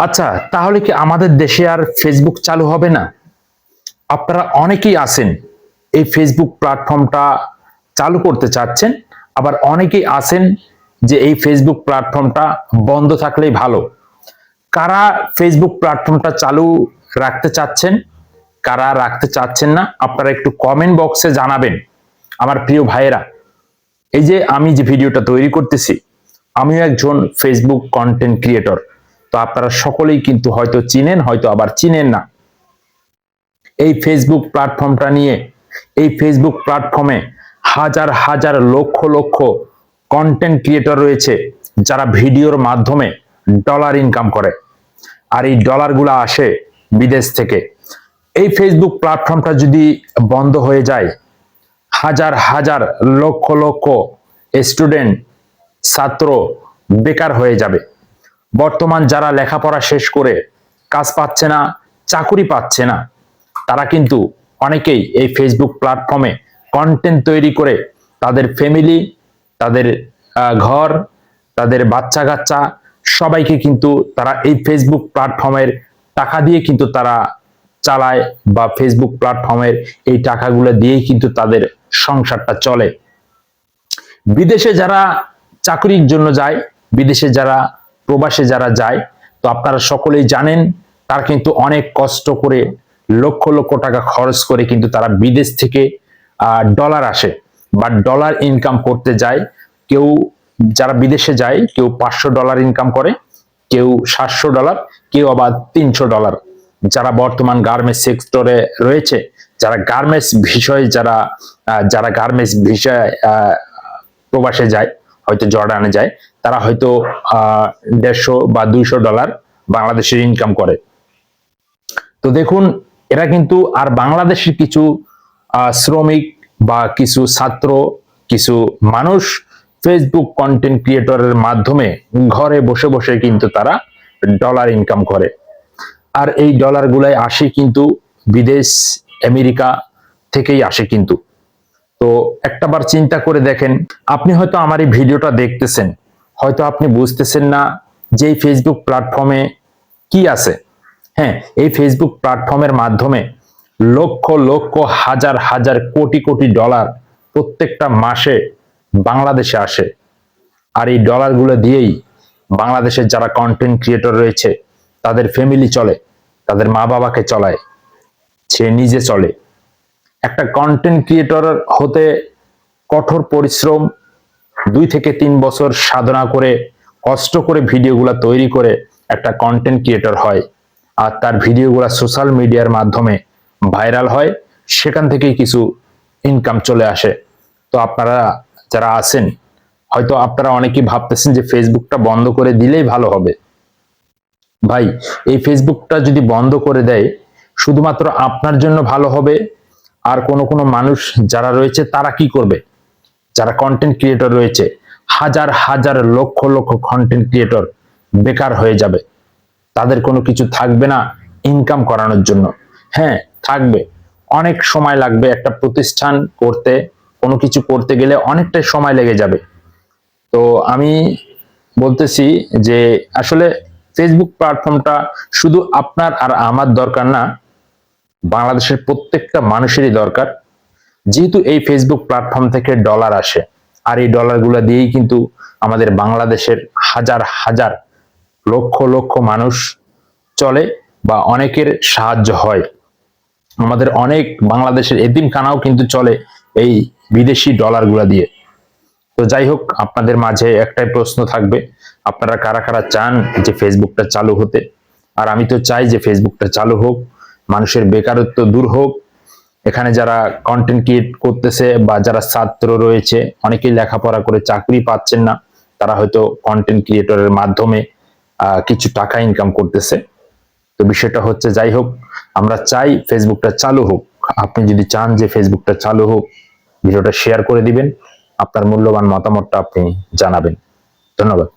আচ্ছা, তাহলে কি আমাদের দেশে আর ফেসবুক চালু হবে না? আপনারা অনেকেই আছেন এই ফেসবুক প্ল্যাটফর্মটা চালু করতে চাচ্ছেন, আবার অনেকেই আছেন যে এই ফেসবুক প্ল্যাটফর্মটা বন্ধ থাকলেই ভালো। কারা ফেসবুক প্ল্যাটফর্মটা চালু রাখতে চাচ্ছেন, কারা রাখতে চাচ্ছেন না, আপনারা একটু কমেন্ট বক্সে জানাবেন আমার প্রিয় ভাইয়েরা। এই যে আমি যে ভিডিওটা তৈরি করতেছি, আমিও একজন ফেসবুক কন্টেন্ট ক্রিয়েটর। তো আপনারা সকলেই কিন্তু হয়তো চিনেন, হয়তো আবার চিনেন না। এই ফেসবুক প্ল্যাটফর্মটা নিয়ে, এই ফেসবুক প্ল্যাটফর্মে হাজার হাজার লক্ষ লক্ষ কন্টেন্ট ক্রিয়েটর রয়েছে যারা ভিডিওর মাধ্যমে ডলার ইনকাম করে, আর এই ডলারগুলো আসে বিদেশ থেকে। এই ফেসবুক প্ল্যাটফর্মটা যদি বন্ধ হয়ে যায়, হাজার হাজার লক্ষ লক্ষ স্টুডেন্ট, ছাত্র বেকার হয়ে যাবে। বর্তমান যারা লেখাপড়া শেষ করে কাজ পাচ্ছে না, চাকুরি পাচ্ছে না, তারা কিন্তু অনেকেই এই ফেসবুক প্ল্যাটফর্মে কন্টেন্ট তৈরি করে তাদের ফ্যামিলি, তাদের ঘর, তাদের বাচ্চা কাচ্চা সবাইকে কিন্তু তারা এই ফেসবুক প্ল্যাটফর্মের টাকা দিয়ে কিন্তু তারা চালায়, বা ফেসবুক প্ল্যাটফর্মের এই টাকাগুলো দিয়েই কিন্তু তাদের সংসারটা চলে। বিদেশে যারা চাকরির জন্য যায়, বিদেশে যারা প্রবাসে যারা যায়, তো আপনারা সকলেই জানেন তারা কিন্তু অনেক কষ্ট করে লক্ষ লক্ষ টাকা খরচ করে কিন্তু তারা বিদেশ থেকে ডলার আসে বা ডলার ইনকাম করতে যায়। কেউ যারা বিদেশে যায়, কেউ $500 ইনকাম করে, কেউ $700, কেউ আবার $300। যারা বর্তমান গার্মেন্টস সেক্টরে রয়েছে, যারা গার্মেন্টস বিষয়ে যারা গার্মেন্টস বিষয়ে প্রবাসে যায়, হয়তো জর্ডানে যায়, তারা হয়তো $150 বা $200 বাংলাদেশের ইনকাম করে। তো দেখুন, এরা কিন্তু আর বাংলাদেশের কিছু শ্রমিক বা কিছু ছাত্র, কিছু মানুষ ফেসবুক কন্টেন্ট ক্রিয়েটরের মাধ্যমে ঘরে বসে বসে কিন্তু তারা ডলার ইনকাম করে। আর এই ডলার গুলাই আসে কিন্তু বিদেশ, আমেরিকা থেকেই আসে কিন্তু। তো একটাবার চিন্তা করে দেখেন, আপনি হয়তো আমার এই ভিডিওটা দেখতেছেন, হয়তো আপনি বুঝতেছেন না যে এই ফেসবুক প্ল্যাটফর্মে কি আছে। হ্যাঁ, এই ফেসবুক প্ল্যাটফর্মের মাধ্যমে লক্ষ লক্ষ হাজার হাজার কোটি কোটি ডলার প্রত্যেকটা মাসে বাংলাদেশে আসে। আর এই ডলারগুলো দিয়েই বাংলাদেশের যারা কন্টেন্ট ক্রিয়েটর রয়েছে তাদের ফ্যামিলি চলে, তাদের মা বাবাকে চলায়, সে নিজে চলে। একটা কন্টেন্ট ক্রিয়েটর হতে কঠোর পরিশ্রম, 2 থেকে 3 বছর সাধনা করে, কষ্ট করে ভিডিওগুলো তৈরি করে একটা কন্টেন্ট ক্রিয়েটর হয়, আর তার ভিডিওগুলো সোশ্যাল মিডিয়ার মাধ্যমে ভাইরাল হয়, সেখান থেকেই কিছু ইনকাম চলে আসে। তো আপনারা যারা আছেন, হয়তো আপনারা অনেকেই ভাবতেছেন যে ফেসবুকটা বন্ধ করে দিলেই ভালো হবে। ভাই, এই ফেসবুকটা যদি বন্ধ করে দেয়, শুধুমাত্র আপনার জন্য ভালো হবে, আর কোনো মানুষ যারা রয়েছে তারা কি করবে? যারা কন্টেন্ট ক্রিয়েটর রয়েছে, হাজার হাজার লক্ষ লক্ষ কন্টেন্ট ক্রিয়েটর বেকার হয়ে যাবে। তাদের কোনো কিছু থাকবে না ইনকাম করানোর জন্য। হ্যাঁ, থাকবে, অনেক সময় লাগবে একটা প্রতিষ্ঠান করতে, কোনো কিছু করতে গেলে অনেকটাই সময় লেগে যাবে। তো আমি বলতেছি যে আসলে ফেসবুক প্ল্যাটফর্মটা শুধু আপনার আর আমার দরকার না, বাংলাদেশের প্রত্যেকটা মানুষেরই দরকার। যেহেতু এই ফেসবুক প্ল্যাটফর্ম থেকে ডলার আসে, আর এই ডলারগুলো দিয়েই কিন্তু আমাদের বাংলাদেশের হাজার হাজার লক্ষ লক্ষ মানুষ চলে, বা অনেকের সাহায্য হয়। আমাদের অনেক বাংলাদেশের এতিমখানাও কিন্তু চলে এই বিদেশি ডলারগুলো দিয়ে। তো যাই হোক, আপনাদের মাঝে একটাই প্রশ্ন থাকবে, আপনারা কারা কারা চান যে ফেসবুকটা চালু হতে? আর আমি তো চাই যে ফেসবুকটা চালু হোক, মানুষের বেকারত্ব দূর হোক। এখানে যারা কন্টেন্ট ক্রিয়েট করতেছে বা যারা ছাত্র রয়েছে, অনেকেই লেখাপড়া করে চাকরি পাচ্ছেন না, তারা হয়তো কন্টেন্ট ক্রিয়েটরের মাধ্যমে কিছু টাকা ইনকাম করতেছে। তো বিষয়টা হচ্ছে, যাই হোক, আমরা চাই ফেসবুকটা চালু হোক। আপনি যদি চান যে ফেসবুকটা চালু হোক, ভিডিওটা শেয়ার করে দিবেন, আপনার মূল্যবান মতামতটা আপনি জানাবেন। ধন্যবাদ।